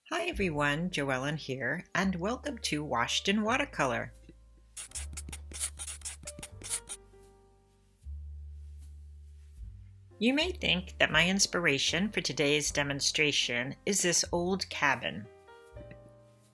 Hi everyone, Joellen here, and welcome to Washed in Watercolor. You may think that my inspiration for today's demonstration is this old cabin,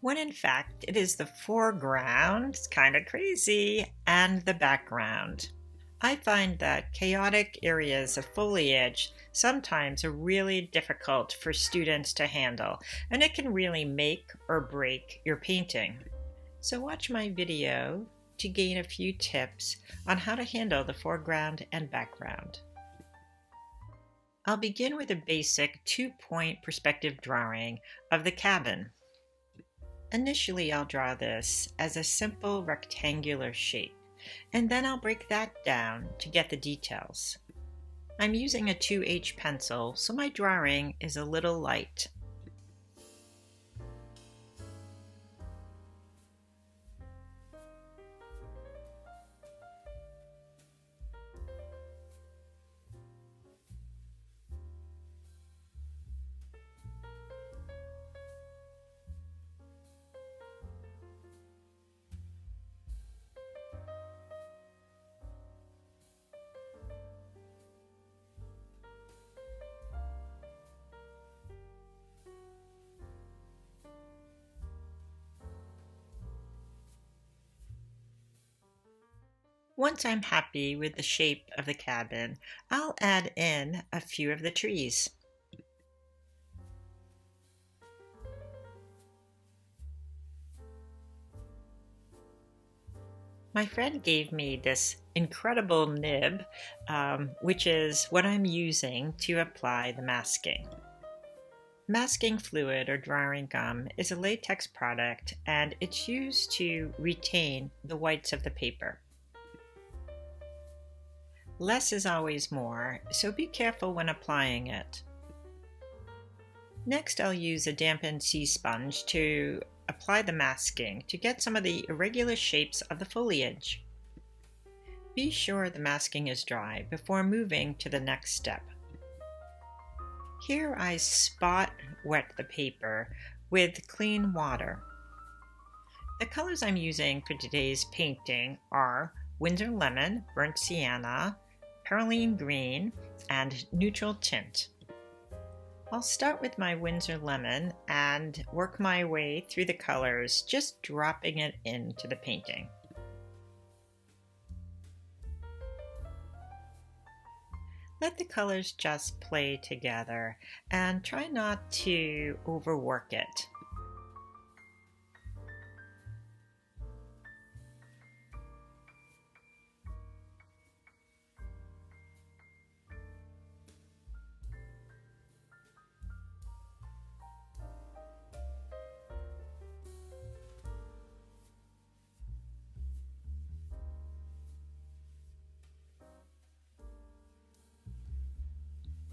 when in fact it is the foreground, it's kind of crazy, and the background. I find that chaotic areas of foliage sometimes are really difficult for students to handle, and it can really make or break your painting. So watch my video to gain a few tips on how to handle the foreground and background. I'll begin with a basic two-point perspective drawing of the cabin. Initially, I'll draw this as a simple rectangular shape, and then I'll break that down to get the details. I'm using a 2H pencil, so my drawing is a little light. Once I'm happy with the shape of the cabin, I'll add in a few of the trees. My friend gave me this incredible nib, which is what I'm using to apply the masking. Masking fluid or drawing gum is a latex product and it's used to retain the whites of the paper. Less is always more, so be careful when applying it. Next, I'll use a dampened sea sponge to apply the masking to get some of the irregular shapes of the foliage. Be sure the masking is dry before moving to the next step. Here I spot wet the paper with clean water. The colors I'm using for today's painting are Windsor Lemon, Burnt Sienna, Perylene Green, and Neutral Tint. I'll start with my Windsor Lemon and work my way through the colors, just dropping it into the painting. Let the colors just play together and try not to overwork it.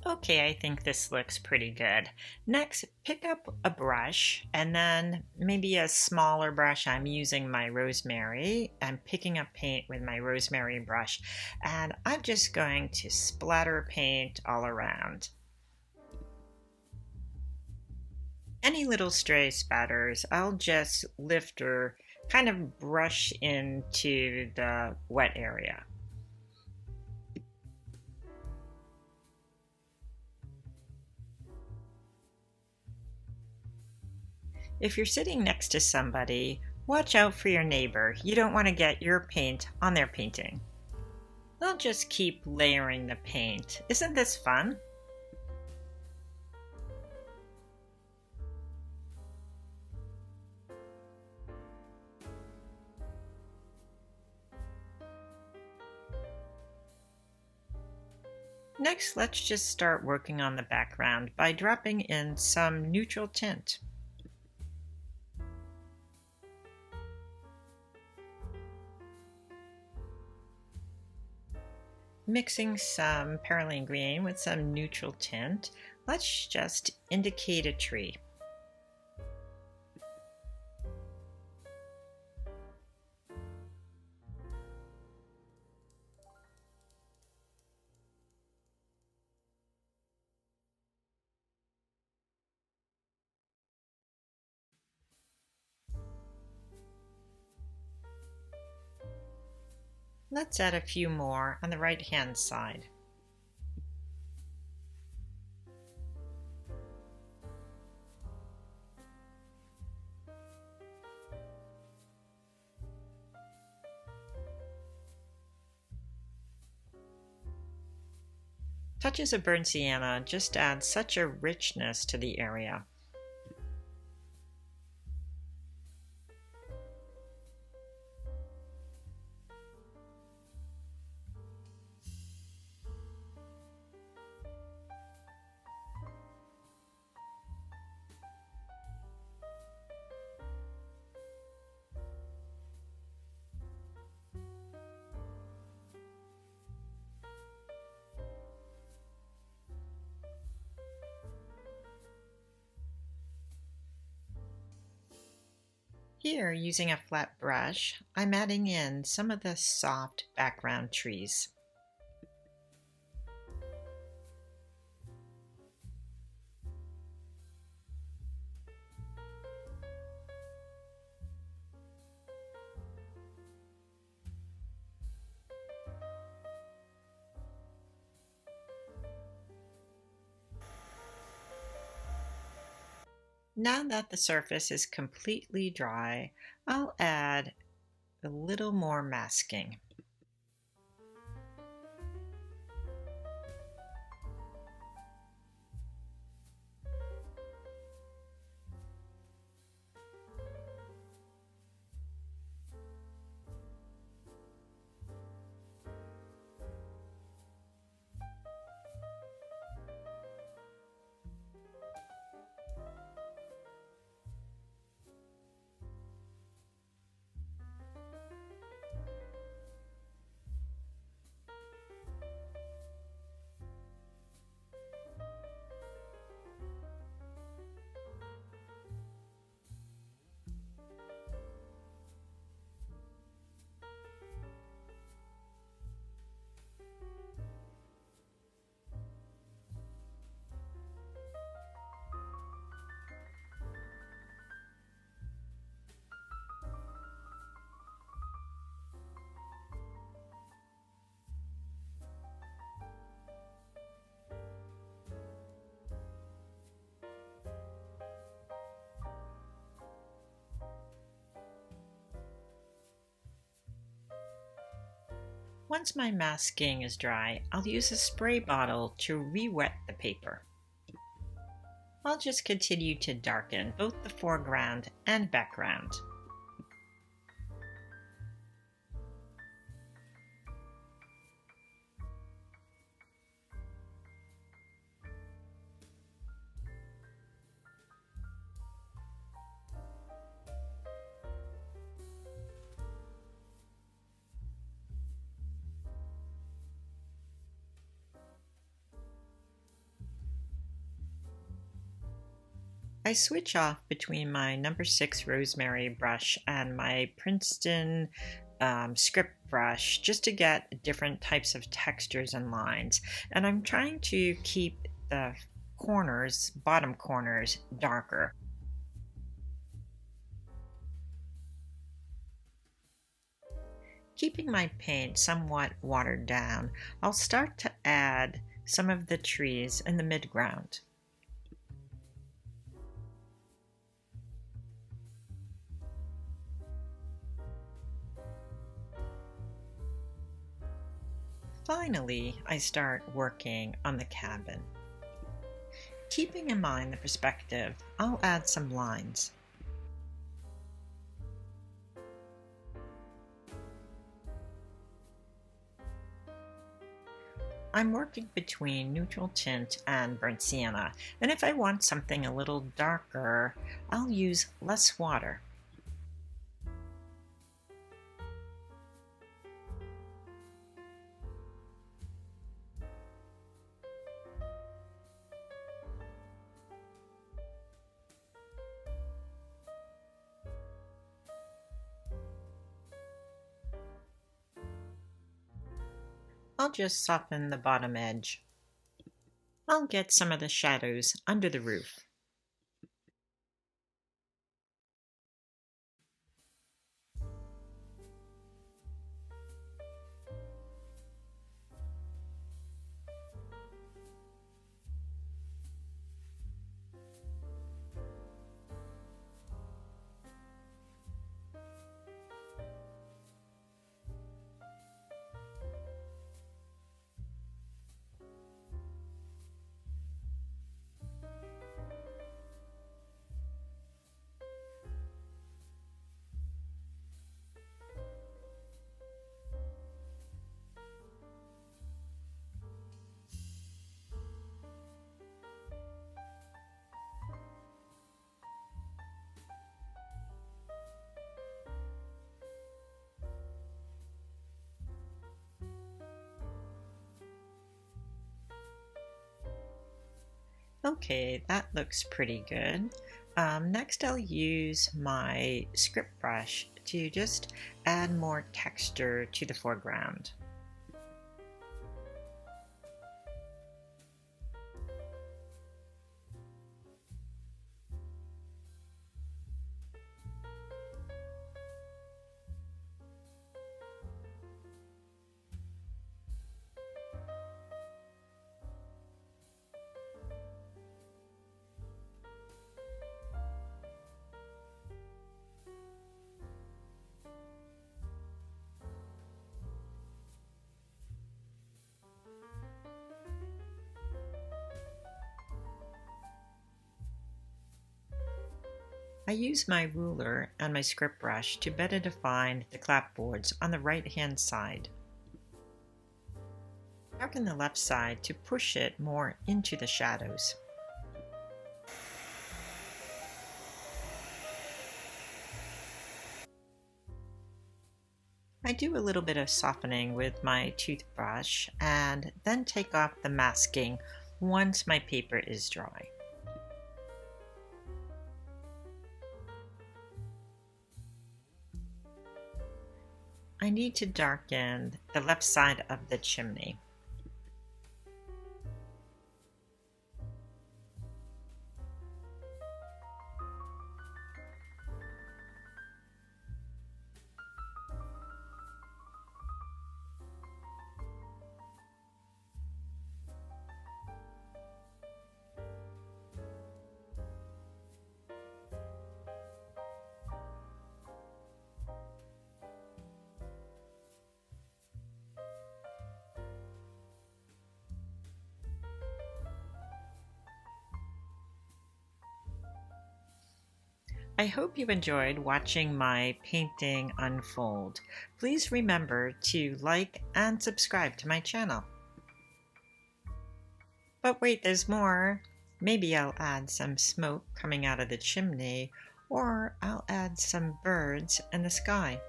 Okay, I think this looks pretty good. Next, pick up a brush and then maybe a smaller brush. I'm using my rosemary. I'm picking up paint with my rosemary brush and I'm just going to splatter paint all around. Any little stray spatters, I'll just lift or kind of brush into the wet area. If you're sitting next to somebody, watch out for your neighbor. You don't want to get your paint on their painting. They'll just keep layering the paint. Isn't this fun? Next, let's just start working on the background by dropping in some neutral tint. Mixing some Perylene Green with some neutral tint, let's just indicate a tree. Let's add a few more on the right-hand side. Touches of burnt sienna just add such a richness to the area. Here, using a flat brush, I'm adding in some of the soft background trees. Now that the surface is completely dry, I'll add a little more masking. Once my masking is dry, I'll use a spray bottle to re-wet the paper. I'll just continue to darken both the foreground and background. I switch off between my number 6 rosemary brush and my Princeton script brush just to get different types of textures and lines. And I'm trying to keep the corners, bottom corners, darker. Keeping my paint somewhat watered down, I'll start to add some of the trees in the midground. Finally, I start working on the cabin. Keeping in mind the perspective, I'll add some lines. I'm working between neutral tint and burnt sienna, and if I want something a little darker, I'll use less water. I'll just soften the bottom edge. I'll get some of the shadows under the roof. Okay, that looks pretty good. Next I'll use my script brush to just add more texture to the foreground. I use my ruler and my script brush to better define the clapboards on the right-hand side. Darken the left side to push it more into the shadows. I do a little bit of softening with my toothbrush and then take off the masking once my paper is dry. I need to darken the left side of the chimney. I hope you enjoyed watching my painting unfold. Please remember to like and subscribe to my channel. But wait, there's more. Maybe I'll add some smoke coming out of the chimney, or I'll add some birds in the sky.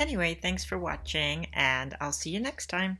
Anyway, thanks for watching, and I'll see you next time.